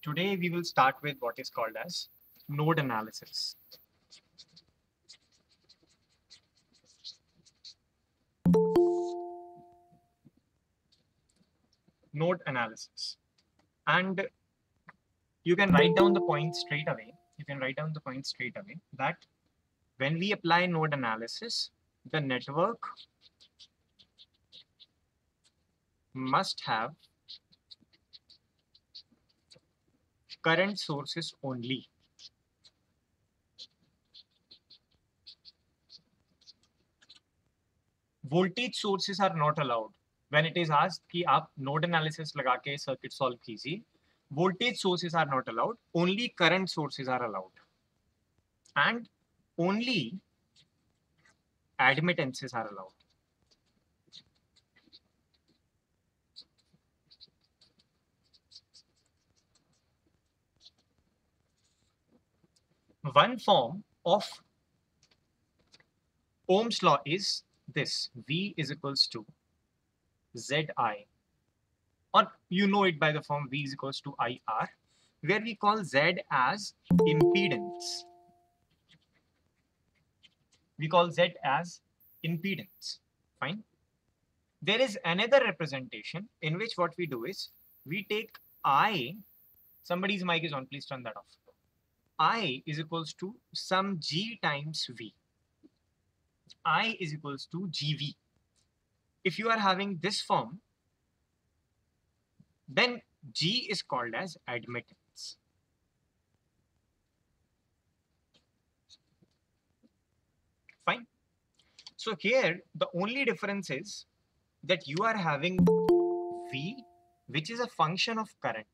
Today we will start with what is called as node analysis. Node analysis. And you can write down the point straight away. That when we apply node analysis, the network must have current sources only. Voltage sources are not allowed. When it is asked कि आप node analysis लगा के circuit solve कीजिए, voltage sources are not allowed. Only current sources are allowed, and only admittances are allowed. One form of Ohm's law is this: V is equals to Zi, or you know it by the form V is equals to IR, where we call Z as impedance. We call Z as impedance. Fine. There is another representation in which what we do is we take I. Somebody's mic is on, please turn that off. I is equals to some G times V. I is equals to GV. If you are having this form, then G is called as admittance. Fine. So here, the only difference is that you are having V, which is a function of current.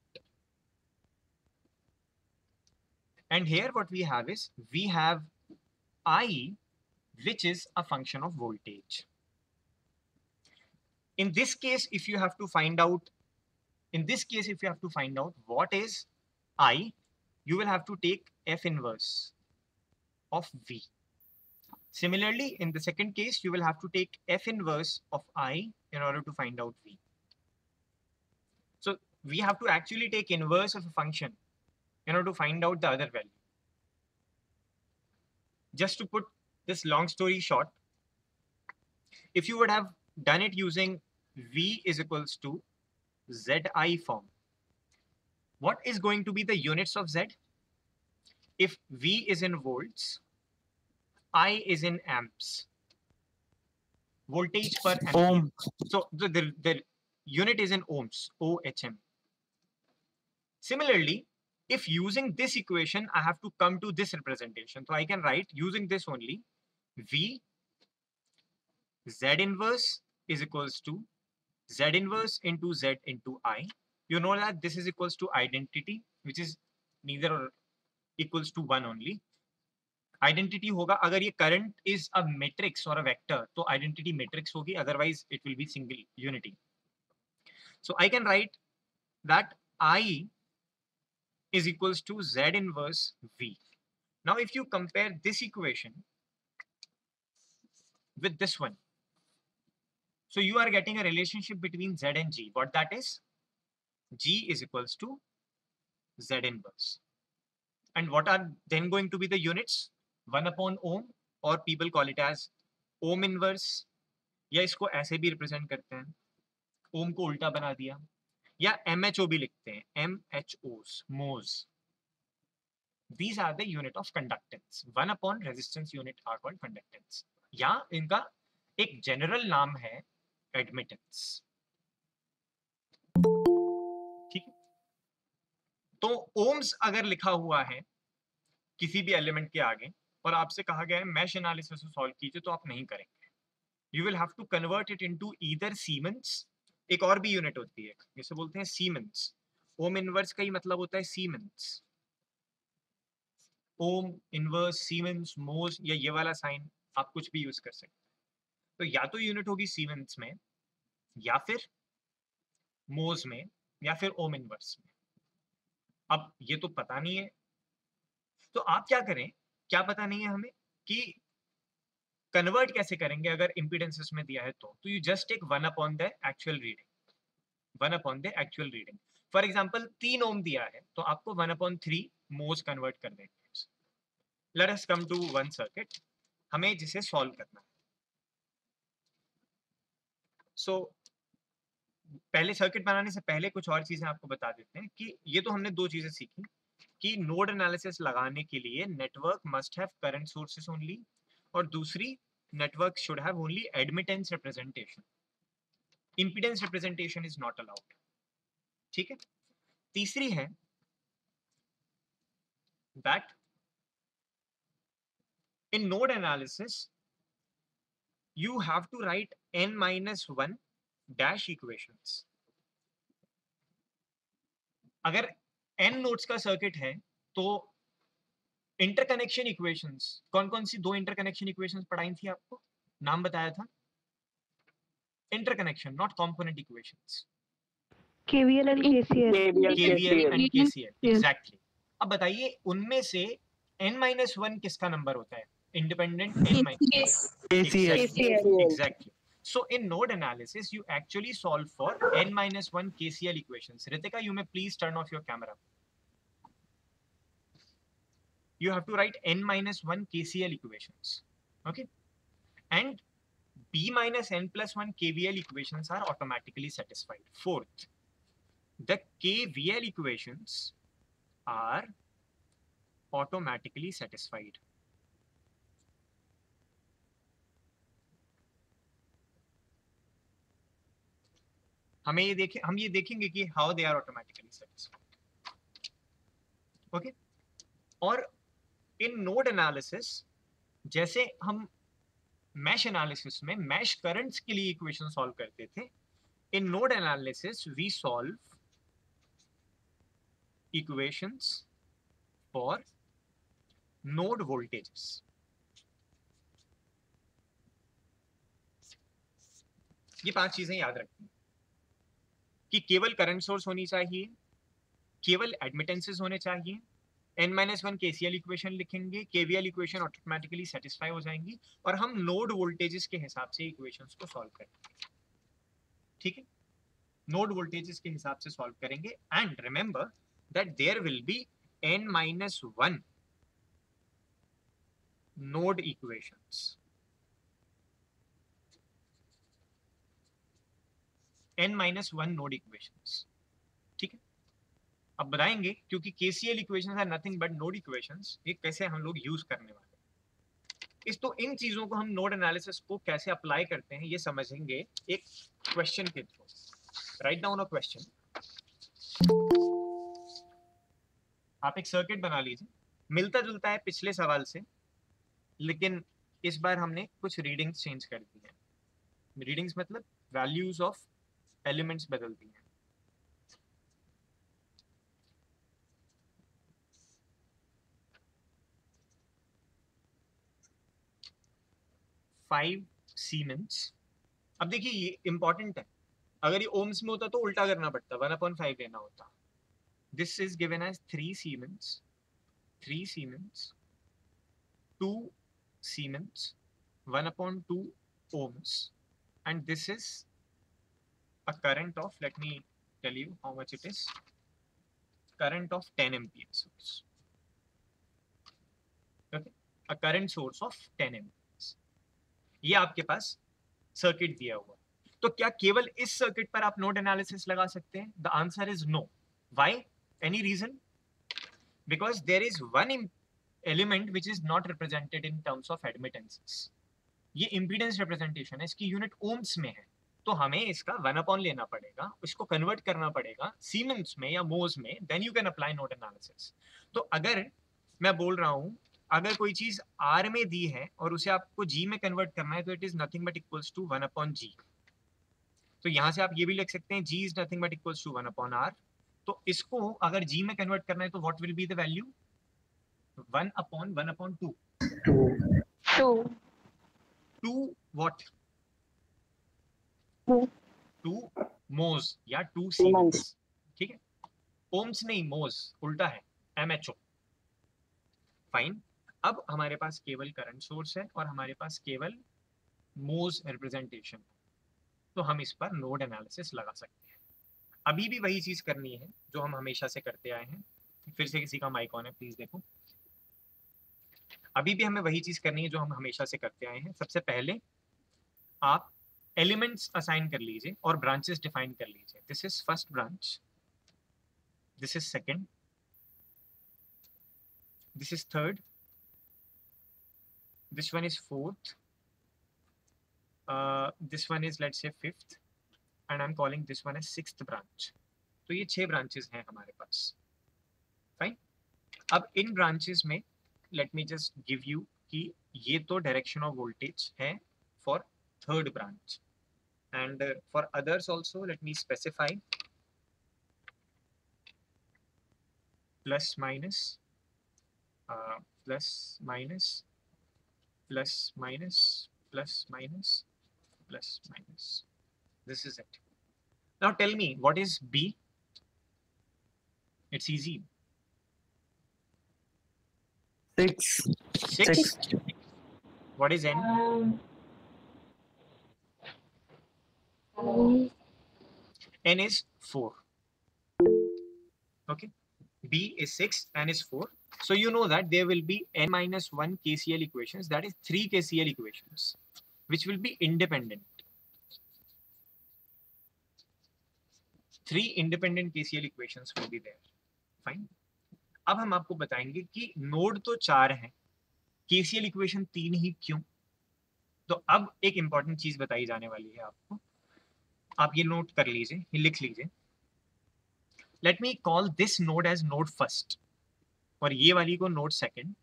And here what we have is, we have I, which is a function of voltage. In this case, if you have to find out what is I, you will have to take F inverse of V. Similarly, in the second case, you will have to take F inverse of I in order to find out V. So we have to actually take inverse of a function in order to find out the other value. Just to put this long story short, if you would have done it using V is equals to Zi form, what is going to be the units of Z? If V is in volts, I is in amps, voltage per ampere. So the unit is in ohms, OHM. Similarly, if using this equation, I have to come to this representation. So I can write using this only, V Z inverse is equals to Z inverse into Z into I. You know that this is equals to identity, which is neither or equals to 1 only. Identity होगा अगर ये current is a matrix or a vector, तो identity matrix होगी, otherwise it will be single unity. So I can write that I is equals to Z inverse V. Now if you compare this equation with this one, so you are getting a relationship between Z and G. What that is? G is equals to Z inverse. And what are then going to be the units? 1 upon ohm, or people call it as ohm inverse, या इसको ऐसे भी represent करते हैं, ohm को उल्टा बना दिया, या MHO भी लिखते हैं, MHOs, mhos. These are the unit of conductance. 1 upon resistance unit are called conductance. या इनका एक general नाम है admittance. ठीक है, तो ohms अगर लिखा हुआ है किसी भी एलिमेंट के आगे और आपसे कहा गया है मैश एनालिसिस को सॉल्व कीजिए, तो आप नहीं करेंगे. You will have to convert it into either siemens. एक और भी यूनिट होती है, जिसे बोलते हैं सीमेंस. ओम इनवर्स का ही मतलब होता है सीमेंस. ओम इनवर्स, सीमेंस, मोस, या ये वाला साइन आप कुछ भी यूज कर सकते हैं. तो या तो यूनिट होगी सीमेंस में, या फिर मोस में, या फिर ओम इनवर्स में. अब ये तो पता नहीं है, तो आप क्या करें, क्या पता नहीं है हमें कि कन्वर्ट कैसे करेंगे अगर इंपीडेंसेस में दिया है. तो you just take 1 upon the actual reading. For example 3 ohm दिया है तो आपको 1/3 मोज कन्वर्ट कर देंगे। Let us come to one circuit, हमें जिसे सॉल्व करना है। सो पहले सर्किट बनाने से पहले कुछ और चीजें आपको बता देते हैं कि ये तो हमने दो चीजें सीखी कि नोड एनालिसिस लगाने के लिए network must have current sources only, और दूसरी network should have only admittance representation, impedance representation is not allowed. ठीक है, तीसरी है that in node analysis you have to write n-1 dash equations। अगर n नोड्स का सर्किट है तो इंटरकनेक्शन इक्वेशंस, कौन कौन सी दो इंटरकनेक्शन इक्वेशंस पढ़ाई थी आपको, नाम बताया था? Interconnection, not component equations. KVL and KCL। KVL and KCL, exactly. अब बताइए उनमें से n-1 किसका नंबर होता है? Independent KCL। exactly. So in node analysis you actually solve for n-1 KCL equations. Ritika, you may please turn off your camera. You have to write n-1 KCL equations, okay, and b minus n plus 1 KVL equations are automatically satisfied. Fourth, the KVL equations are automatically satisfied. हम ये देखेंगे कि how they are automatically satisfied. Okay, और in node analysis जैसे हम mesh analysis में mesh currents के लिए इक्वेशन सॉल्व करते थे, in node analysis we solve equations for node voltages. ये 5 चीजें याद रखनी कि केवल करंट सोर्स होनी चाहिए, केवल एडमिटेंसेस होने चाहिए, n-1 KCL इक्वेशन लिखेंगे, KVL इक्वेशन ऑटोमेटिकली सेटिस्फाई हो जाएंगी, और हम नोड वोल्टेजेस के हिसाब से इक्वेशंस को सॉल्व करेंगे। ठीक है, नोड वोल्टेजेस के हिसाब से सॉल्व करेंगे, and remember that there will be n-1 node equations. n-1 node equations. ठीक है, अब बताएंगे क्योंकि KCL equations are nothing but node equations, ये कैसे हम लोग यूज करने वाले हैं। तो इन चीजों को हम नोड एनालिसिस को कैसे अप्लाई करते हैं ये समझेंगे एक क्वेश्चन के through. Write down a question. आप एक सर्किट बना लीजिए, मिलता जुलता है पिछले सवाल से, लेकिन इस बार हमने कुछ रीडिंग्स चेंज कर दी है। रीडिंग्स मतलब वैल्यूज ऑफ एलिमेंट्स बदल दी हैं। Five siemens. अब देखिए ये इंपॉर्टेंट है, अगर ये ओम्स में होता तो उल्टा करना पड़ता, 1/5 लेना होता। This is given as 3 siemens, 3 siemens, 2 siemens, 1/2 ohms, and this is a current of, let me tell you how much it is, current of 10 amperes. Okay, a current source of 10 amperes. ये आपके पास circuit दिया हुआ, तो क्या केवल इस circuit पर आप नोड एनालिसिस लगा सकते हैं? The answer is no. Why? Any reason? Because there is one element which is not represented in terms of admittances. ये इंपीडेंस रिप्रेजेंटेशन है, इसकी यूनिट ओम्स में है, तो हमें इसका 1/, लेना पड़ेगा, इसको कन्वर्ट करना पड़ेगा सीमेंस में या मोज में, then you can apply node analysis. तो अगर मैं बोल रहा हूं अगर कोई चीज R में दी है और उसे आपको G में कन्वर्ट करना है, तो it is nothing but equals to 1/G। तो यहां से आप ये भी लिख सकते हैं G is nothing but equals to 1/R। तो इसको अगर G में कन्वर्ट करना है तो what will be the value? 1/1/2। 2 what? 2 मोज या 2 सीमेंस। ठीक है, ओम्स नहीं, मोज उल्टा है, MHO। फाइन, अब हमारे पास केवल करंट सोर्स है और हमारे पास केवल मोज रिप्रेजेंटेशन, तो हम इस पर नोड एनालिसिस लगा सकते हैं। अभी भी वही चीज करनी है जो हम हमेशा से करते आए हैं। फिर से किसी का माइक ऑन है, प्लीज देखो। अभी भी हमें वही चीज करनी है जो हम हमेशा से करते आए हैं। सबसे पहले आप एलिमेंट्स असाइन कर लीजिए और ब्रांचेस डिफाइन कर लीजिए। This is first branch, this is second, this is third, this one is fourth, this one is let's say fifth, and I'm calling this one as sixth branch. तो ये 6 branches हैं हमारे पास। Fine. अब इन branches में let me just give you कि ये तो direction of voltage है for third branch, and for others also let me specify plus minus plus minus plus minus plus minus plus minus. This is it. Now tell me, what is B? It's easy. 6. 6. What is N? N is 4. Okay. B is 6, N is 4. So you know that there will be n minus 1 KCL equations, that is 3 KCL equations, which will be independent. 3 independent KCL equations will be there. Fine. अब हम आपको बताएंगे कि node तो 4 हैं, KCL equation 3 ही क्यों? तो अब एक इंपॉर्टेंट चीज बताई जाने वाली है आपको, आप ये नोट कर लीजिए, ये लिख लीजिए। Let me call this node as node first, और ये वाली को नोड सेकंड,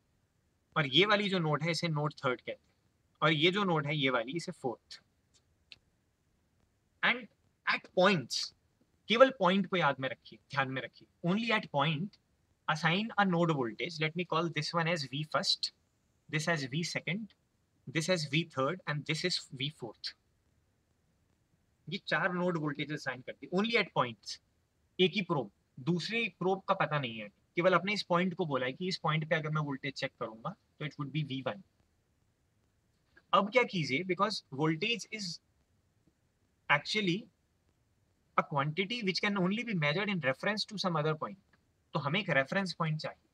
और ये वाली जो नोड है इसे नोड थर्ड कहते हैं, और ये जो नोड है ये वाली इसे फोर्थ। एंड एट पॉइंट्स, केवल पॉइंट को याद में रखिए, ध्यान में रखिए, only at point assign a node voltage. Let me call this one as V first, this as V second, this as V third, and this is V fourth. ये 4 node voltage assign करती है only eight points. एक ही probe, दूसरे probe का पता नहीं है, केवल अपने इस पॉइंट को बोला है कि इस पॉइंट पे अगर मैं वोल्टेज चेक करूंगा तो इट वुड बी V1। अब क्या कीजिए, because voltage is actually a quantity which can only be measured in reference to some other point, तो हमें एक रेफरेंस पॉइंट चाहिए।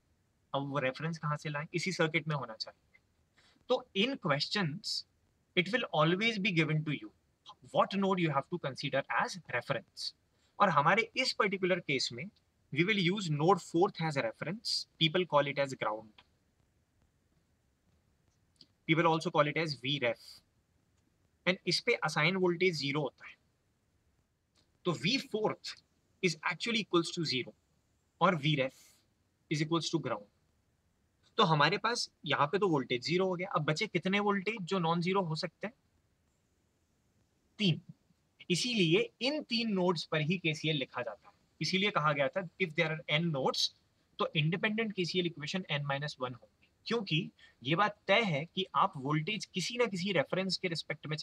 अब वो रेफरेंस कहाँ से लाएं? इसी सर्किट में होना चाहिए। तो in questions it will always be given to you what node you have to consider as reference, और हमारे इस पर्टिकुलर केस में we will use node 4th as a reference. People call it as ground. People also call it as Vref. And इस पे assign voltage 0 होता है, तो V4th is actually equals to 0 और Vref is equals to ground. तो हमारे पास यहाँ पे तो वोल्टेज 0 हो गया। अब बचे कितने वोल्टेज जो नॉन जीरो हो सकते हैं? 3। इसीलिए इन 3 नोड्स पर ही KCL लिखा जाता है। इसीलिए कहा गया था if there are n nodes तो इंडिपेंडेंट KCL इक्वेशन n-1 होंगे, क्योंकि ये बात तय है कि आप वोल्टेज किसी ना किसी रेफरेंस के रिस्पेक्ट में